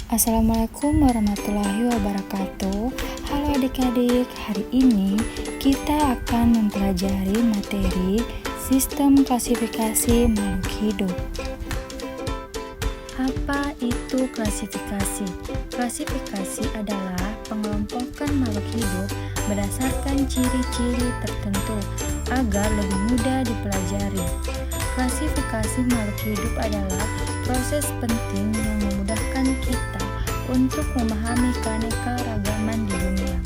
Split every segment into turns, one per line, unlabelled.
Assalamualaikum warahmatullahi wabarakatuh. Halo adik-adik, hari ini kita akan mempelajari materi sistem klasifikasi makhluk hidup. Apa itu klasifikasi? Klasifikasi adalah pengelompokan makhluk hidup berdasarkan ciri-ciri tertentu agar lebih mudah dipelajari. Klasifikasi makhluk hidup adalah proses penting yang memudahkan kita untuk memahami keanekaragaman di dunia.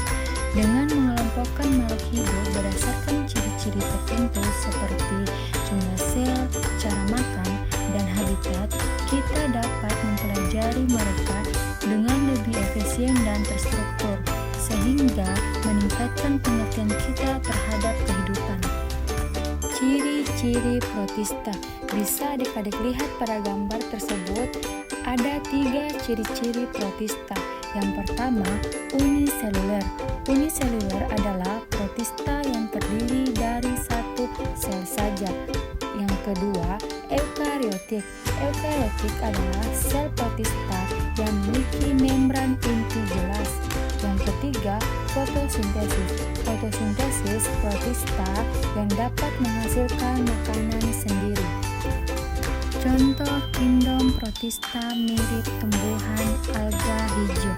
Dengan mengelompokkan makhluk hidup berdasarkan ciri-ciri tertentu seperti jumlah sel, cara makan, dan habitat, kita dapat mempelajari mereka dengan lebih efisien dan terstruktur, sehingga meningkatkan pengertian kita terhadap kehidupan. Ciri-ciri protista. Bisa adik-adik lihat pada gambar tersebut, ada 3 ciri-ciri protista. Yang pertama, uniseluler. Uniseluler adalah protista yang terdiri dari satu sel saja. Yang kedua, eukariotik. Eukariotik adalah sel protista yang memiliki membran inti jelas. Yang ketiga, fotosintesis. Fotosintesis protista yang dapat menghasilkan makanan sendiri. Contoh kingdom protista mirip tumbuhan alga hijau.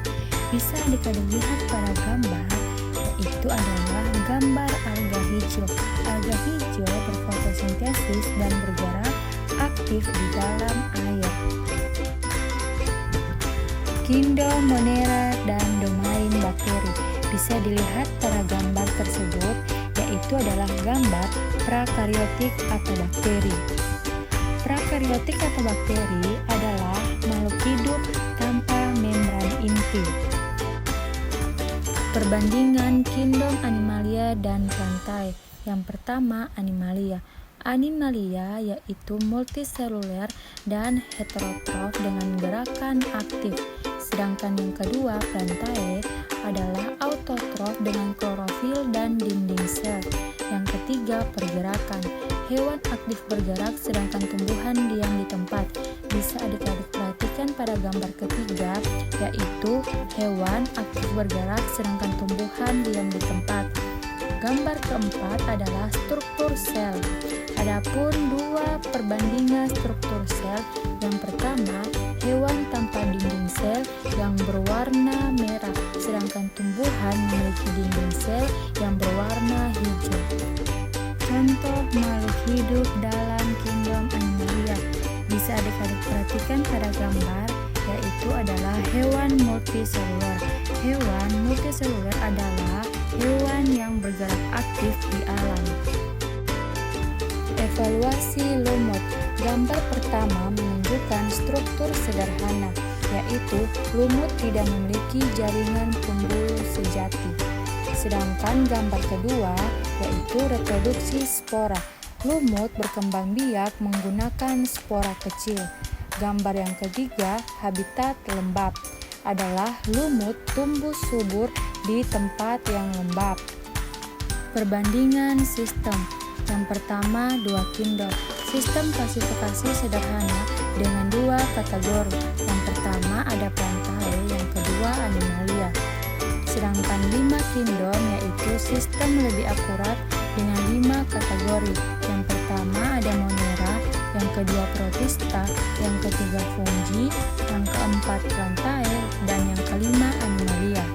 Bisa adik-adik lihat pada gambar, yaitu adalah gambar alga hijau. Alga hijau berfotosintesis dan bergerak aktif di dalam air. Kingdom Monera dan domain bakteri. Bisa dilihat pada gambar tersebut, yaitu adalah gambar prakariotik atau bakteri. Prakariotik atau bakteri adalah makhluk hidup tanpa membran inti. Perbandingan kingdom animalia dan plantae. Yang pertama, animalia. Animalia yaitu multiseluler dan heterotrof dengan gerakan aktif. Sedangkan yang kedua, plantae, adalah autotrof dengan klorofil dan dinding sel. Yang ketiga, pergerakan. Hewan aktif bergerak sedangkan tumbuhan diam di tempat. Bisa adik-adik perhatikan pada gambar ketiga, yaitu hewan aktif bergerak sedangkan tumbuhan diam di tempat. Gambar keempat adalah struktur sel. Adapun 2 perbandingan struktur sel. Yang pertama, hewan tanpa dinding sel yang berwarna merah, sedangkan tumbuhan memiliki dinding sel yang berwarna hijau. Contoh makhluk hidup dalam kingdom animalia. Bisa adik-adik perhatikan pada gambar, yaitu adalah hewan multiseluler. Hewan multiseluler adalah hewan yang bergerak aktif di alam. Evaluasi lumut. Gambar pertama menunjukkan struktur sederhana, yaitu lumut tidak memiliki jaringan pembuluh sejati. Sedangkan gambar kedua yaitu reproduksi spora. Lumut berkembang biak menggunakan spora kecil. Gambar yang ketiga, habitat lembab, adalah lumut tumbuh subur di tempat yang lembab. Perbandingan sistem. Yang pertama, 2 kingdom. Sistem klasifikasi sederhana dengan 2 kategori. Yang pertama ada plantae, yang kedua animalia. Sedangkan 5 kingdom yaitu sistem lebih akurat dengan 5 kategori. Yang pertama ada Monera, yang kedua protista, yang ketiga fungi, yang keempat plantae, dan yang kelima animalia.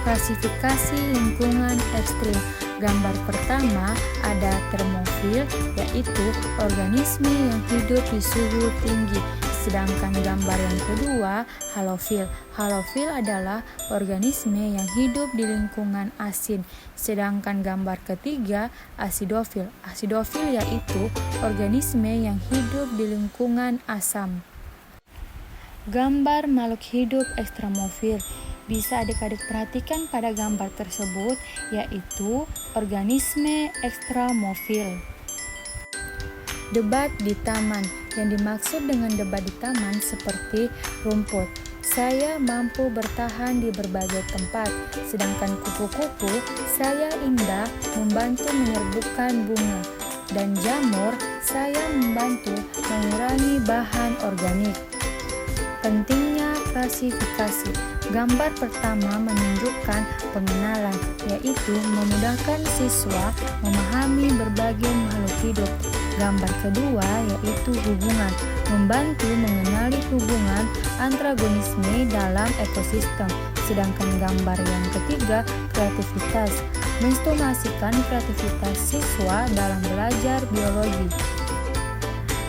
Klasifikasi lingkungan ekstrim. Gambar pertama ada termofil, yaitu organisme yang hidup di suhu tinggi. Sedangkan gambar yang kedua, halofil. Halofil adalah organisme yang hidup di lingkungan asin. Sedangkan gambar ketiga, asidofil. Asidofil yaitu organisme yang hidup di lingkungan asam. Gambar makhluk hidup ekstremofil. Bisa adik-adik perhatikan pada gambar tersebut, yaitu organisme ekstremofil. Debat di taman. Yang dimaksud dengan debat di taman seperti rumput. Saya mampu bertahan di berbagai tempat, sedangkan kupu-kupu saya indah membantu menyerbukan bunga, dan jamur saya membantu mengurangi bahan organik. Pentingnya klasifikasi. Gambar pertama menunjukkan pengenalan, yaitu memudahkan siswa memahami berbagai makhluk hidup. Gambar kedua yaitu hubungan, membantu mengenali hubungan antagonisme dalam ekosistem. Sedangkan gambar yang ketiga, kreativitas, menstimulasikan kreativitas siswa dalam belajar biologi.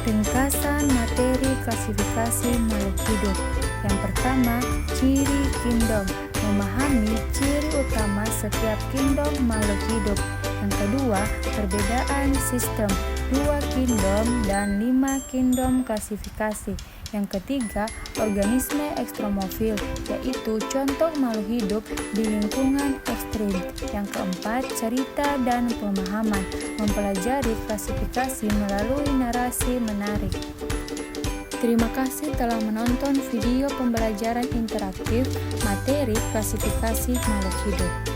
Ringkasan materi klasifikasi makhluk hidup. Yang pertama, ciri kingdom, memahami ciri utama setiap kingdom makhluk hidup. Yang kedua, perbedaan sistem, 2 kingdom dan 5 kingdom klasifikasi. Yang ketiga, organisme ekstremofil, yaitu contoh makhluk hidup di lingkungan ekstrim. Yang keempat, cerita dan pemahaman, mempelajari klasifikasi melalui narasi menarik. Terima kasih telah menonton video pembelajaran interaktif materi klasifikasi makhluk hidup.